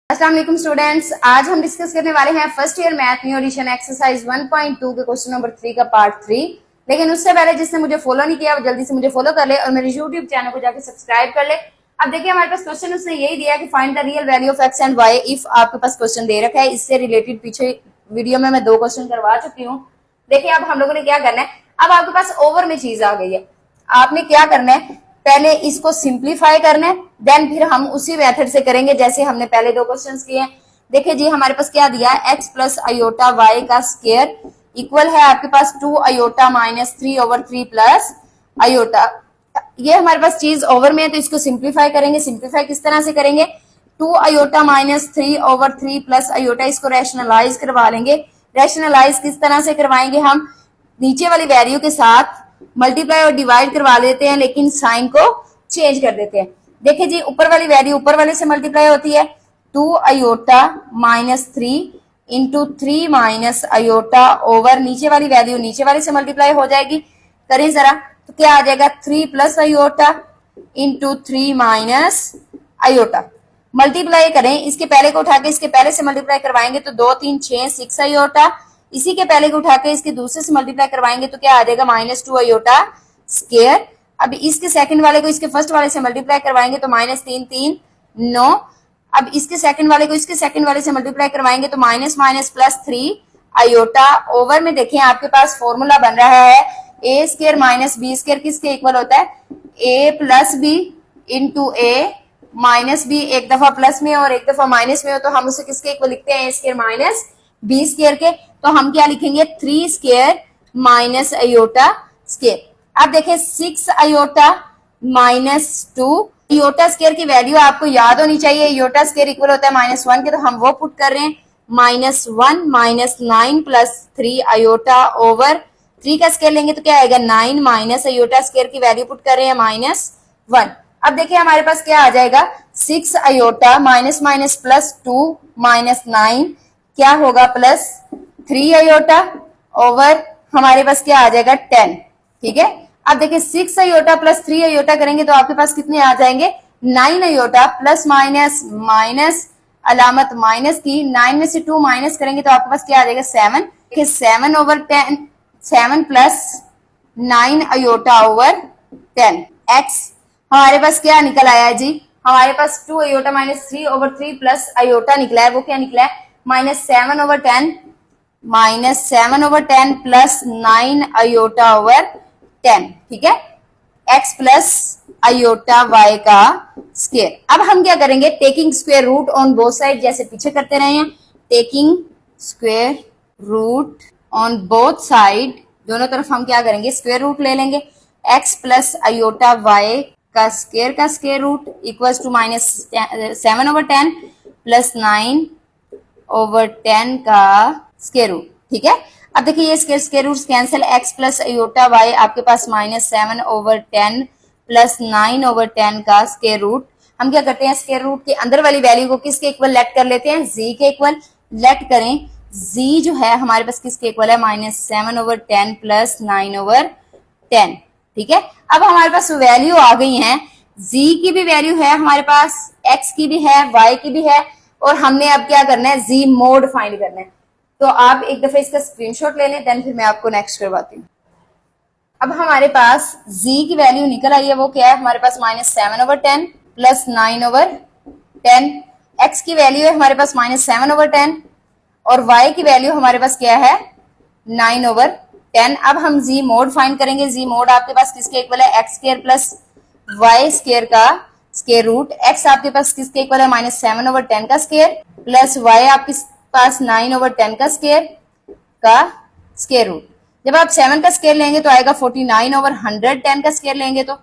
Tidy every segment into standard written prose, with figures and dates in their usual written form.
अस्सलाम वालेकुम स्टूडेंट्स, आज हम डिस्कस करने वाले हैं first year math new edition exercise 1.2 के क्वेश्चन नंबर 3 का पार्ट 3। लेकिन उससे पहले जिसने मुझे फॉलो नहीं किया वो जल्दी से मुझे फॉलो कर ले और मेरे यूट्यूब चैनल को जाकर सब्सक्राइब कर ले। अब देखिए हमारे पास क्वेश्चन उसने यही दिया कि find the real value of x and y if आपके पास क्वेश्चन दे रखा है। इससे रिलेटेड पीछे वीडियो में मैं 2 क्वेश्चन करवा चुकी हूँ। देखिए अब हम लोगों ने क्या करना है, अब आपके पास ओवर में चीज आ गई है। आपने क्या करना है, पहले इसको सिंप्लीफाई करना है, देन फिर हम उसी मेथड से करेंगे जैसे हमने पहले 2 क्वेश्चंस किए हैं। देखिए जी हमारे पास क्या दिया है, एक्स प्लस अयोटा वाई का स्क्वायर इक्वल है आपके पास 2 अयोटा माइनस 3/3 प्लस अयोटा। ये हमारे पास चीज ओवर में है तो इसको सिंप्लीफाई करेंगे। सिंप्लीफाई किस तरह से करेंगे, 2 अयोटा माइनस 3/3 प्लस अयोटा, इसको रैशनलाइज करवा लेंगे। रैशनलाइज किस तरह से करवाएंगे, हम नीचे वाली वैल्यू के साथ मल्टीप्लाई और डिवाइड करवा लेते हैं लेकिन साइन को चेंज कर देते हैं। देखिए जी ऊपर वाली वैल्यू ऊपर वाले से मल्टीप्लाई होती है, 2 aorta minus 3 into 3 minus iota over नीचे वाली वैल्यू नीचे वाले से मल्टीप्लाई हो जाएगी। करें जरा तो क्या आ जाएगा, 3 plus iota into 3 minus aorta. Multiply करें, इसके पहले को उठा के इसके पहले से मल्टीप्लाई करवाएंगे तो 2 3 6 6 अयोटा, इसी के पहले को उठा के इसके दूसरे से मल्टीप्लाई करवाएंगे तो क्या आ जाएगा, -2 अयोटा स्क्वायर। अब इसके सेकंड वाले को इसके फर्स्ट वाले से मल्टीप्लाई करवाएंगे तो -3 3 9। अब इसके सेकंड वाले को इसके सेकंड वाले से मल्टीप्लाई करवाएंगे तो minus minus plus 3 iota over में। देखिए आपके पास फॉर्मूला बन रहा है A square minus B square किसके इक्वल होता है, A plus B into A minus B. एक दफा प्लस में और एक दफा माइनस में हो तो हम उसे किसके इक्वल लिखते हैं, ए स्क्वायर माइनस बी स्क्वायर के। तो हम क्या लिखेंगे, 3 स्क्वायर माइनस अयोटा स्क्वायर। अब देखिए 6 अयोटा माइनस 2 अयोटा स्क्वायर की वैल्यू आपको याद होनी चाहिए, अयोटा स्क्वायर इक्वल होता है -1 के, तो हम वो पुट कर रहे हैं -1 माइनस 9 प्लस 3 अयोटा ओवर 3 का स्क्वायर लेंगे तो क्या आएगा, 9 माइनस अयोटा स्क्वायर की वैल्यू पुट कर रहे हैं -1। अब देखिए हमारे पास क्या आ जाएगा, 6 iota minus minus plus 2 minus 9 क्या होगा प्लस 3 अयोटा ओवर हमारे पास क्या आ जाएगा 10। ठीक है, अब देखिए 6 अयोटा प्लस 3 अयोटा करेंगे तो आपके पास कितने आ जाएंगे, 9 अयोटा प्लस माइनस माइनस अलामत माइनस की, 9 में से 2 माइनस करेंगे तो आपके पास क्या आ जाएगा 7। देखिए 7 over 10, 7 plus 9 iota over 10 x. हमारे पास क्या निकल आया है जी, हमारे पास 2 अयोटा माइनस 3/3 प्लस अयोटा निकला है। वो क्या निकला है, -7 ओवर 10 प्लस 9 अयोटा ओवर 10। ठीक है, x प्लस अयोटा y का स्क्वायर। अब हम क्या करेंगे, taking square root on both side, जैसे पीछे करते रहे हैं, taking square root on both side, दोनों तरफ हम क्या करेंगे, स्क्वायर रूट ले लेंगे। x प्लस अयोटा y का square root equals to -7 over 10 plus 9 over 10 का स्क्वायर रूट। ठीक है, अब देखिए ये square root cancel, x plus iota y आपके पास -7 ओवर 10 प्लस 9 ओवर 10 का स्क्वायर रूट। हम क्या करते हैं, स्क्वायर रूट के अंदर वाली वैल्यू को किसके इक्वल लेट कर लेते हैं, z के इक्वल लेट करें। z जो है हमारे पास किसके इक्वल है, -7 ओवर 10 प्लस 9 ओवर 10। ठीक है, अब हमारे पास वैल्यू आ गई है, z की भी वैल्यू है हमारे पास, x की भी है, y की भी है, और हमने अब क्या करना है, z मोड फाइंड करना है। तो आप एक दफे इसका स्क्रीनशॉट ले लें, देन फिर मैं आपको नेक्स्ट करवाती हूँ। अब हमारे पास z की वैल्यू निकल आई है, वो क्या है हमारे पास -7 ओवर 10 प्लस 9 ओवर 10। x की वैल्यू है हमारे पास -7 ओवर 10 और y की वैल्यू हमारे पास क्या है, 9 ओवर 10। अब हम z मोड फाइंड करेंगे। z मोड आपके पास किसके इक्वल है, x square plus y square का स्क्वायर रूट। x आपके पास किसके इक्वल है, -7 ओवर 10 का स्क्वायर प्लस y आपके पास 9 ओवर 10 का स्क्वायर रूट। जब आप 7 का स्क्वायर लेंगे तो आएगा 49 ओवर 100, 10 का स्क्वायर लेंगे तो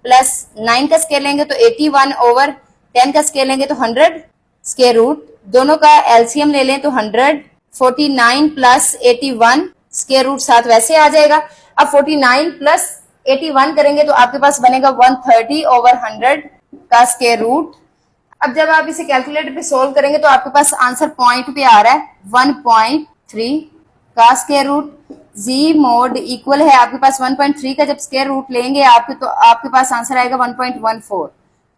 प्लस 9 का स्क्वायर लेंगे तो 81 ओवर 10 का स्क्वायर लेंगे तो 100 स्क्वायर रूट। दोनों का एलसीएम ले लें तो 100, 49 प्लस 81 स्क्वायर रूट साथ वैसे आ जाएगा। अब 49 प्लस 81 करेंगे तो आपके पास बनेगा 130 ओवर 100 का स्क्वायर रूट। अब जब आप इसे कैलकुलेटर पे सोल्व करेंगे तो आपके पास आंसर पॉइंट पे आ रहा है 1.3 का square root. z mod equal है आपके पास 1.3 का, जब स्क्वायर रूट लेंगे आपके तो आपके पास आंसर आएगा 1.14।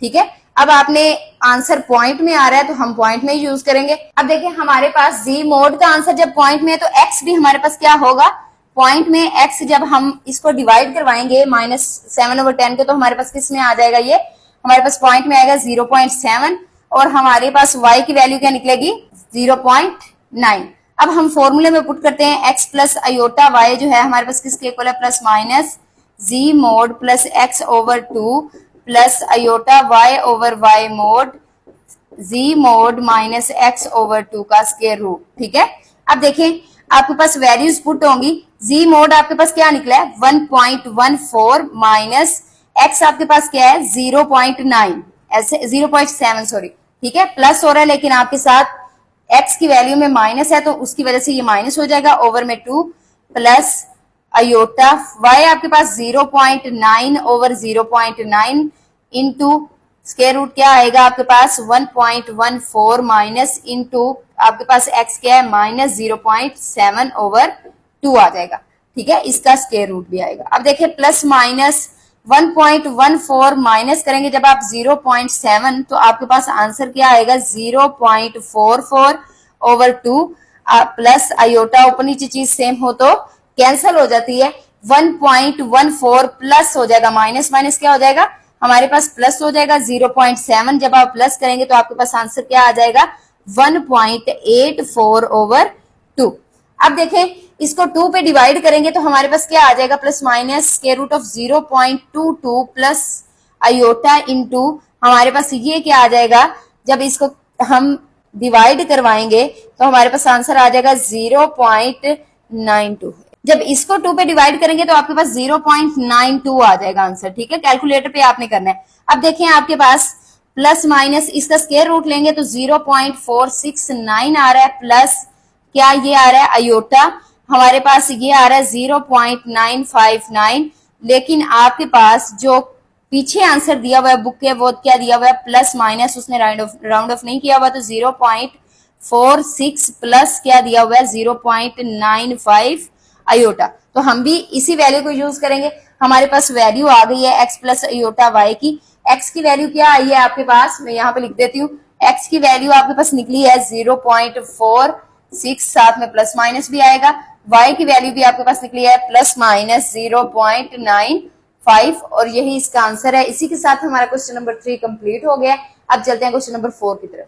ठीक है, अब आपने आंसर पॉइंट में आ रहा है तो हम पॉइंट में यूज करेंगे। अब देखिए हमारे पास जी मोड का आंसर जब पॉइंट में है तो एक्स भी हमारे पास क्या होगा, पॉइंट में एक्स जब हम इसको डिवाइड करवाएंगे -7/10 के, तो हमारे पास किस में आ जाएगा, ये हमारे पास पॉइंट में आएगा 0.7 और हमारे पास y की वैल्यू क्या निकलेगी 0.9। अब हम फॉर्मूले में पुट करते हैं x प्लस आयोटा y जो है हमारे पास किसके इक्वल है, plus minus g mod plus x over 2 plus iota y over y mod g mod minus x over 2 का स्क्वायर रूट। ठीक है, अब देखें आपके पास वैल्यूज पुट होंगी। जी मोड आपके पास क्या निकला है 1.14 माइनस x आपके पास क्या है 0.9, ऐसे 0.7 सॉरी, ठीक है, प्लस हो रहा है लेकिन आपके साथ x की वैल्यू में माइनस है तो उसकी वजह से ये माइनस हो जाएगा, ओवर में 2 प्लस अयोटा y आपके पास 0.9 ओवर 0.9 इंटू स्क्वायर रूट क्या आएगा आपके पास 1.14 माइनस इंटू आपके पास x क्या है -0.7 ओवर 2 आ जाएगा। ठीक है, इसका स्क्वायर रूट भी आएगा। अब देखिए प्लस माइनस 1.14 माइनस करेंगे जब आप 0.7 तो आपके पास आंसर क्या आएगा 0.44 ओवर 2 प्लस आयोटा ऊपर नीचे चीज सेम हो तो कैंसिल हो जाती है, 1.14 प्लस हो जाएगा, माइनस माइनस क्या हो जाएगा हमारे पास प्लस हो जाएगा 0.7, जब आप प्लस करेंगे तो आपके पास आंसर क्या आ जाएगा 1.84 ओवर 2। अब देखें इसको 2 पे डिवाइड करेंगे तो हमारे पास क्या आ जाएगा plus minus square root of 0.22 plus iota into हमारे पास ये क्या आ जाएगा, जब इसको हम डिवाइड करवाएंगे तो हमारे पास आंसर आ जाएगा 0.92। जब इसको 2 पे डिवाइड करेंगे तो आपके पास 0.92 आ जाएगा आंसर। ठीक है, कैलकुलेटर पे आपने करना है। अब देखें आपके पास प्लस माइनस इसका स्क्वायर रूट लेंगे तो 0.469 आ रहा है, प्लस क्या ये आ रहा है अयोटा हमारे पास ये आ रहा है 0.959, लेकिन आपके पास जो पीछे आंसर दिया हुआ है बुक के वो क्या दिया हुआ है प्लस माइनस, उसने राउंड ऑफ नहीं किया हुआ तो 0.46 प्लस क्या दिया हुआ है 0.95 अयोटा। तो हम भी इसी वैल्यू को यूज करेंगे। हमारे पास वैल्यू आ गई है x प्लस अयोटा y की। x की वैल्यू क्या आई है आपके पास, मैं यहाँ पे लिख देती हूँ, x की वैल्यू आपके पास निकली है 0.46, साथ में प्लस माइनस भी आएगा। y की वैल्यू भी आपके पास निकली है प्लस माइनस 0.95 और यही इसका आंसर है। इसी के साथ हमारा क्वेश्चन नंबर 3 कंप्लीट हो गया। अब चलते हैं क्वेश्चन नंबर 4 की तरफ।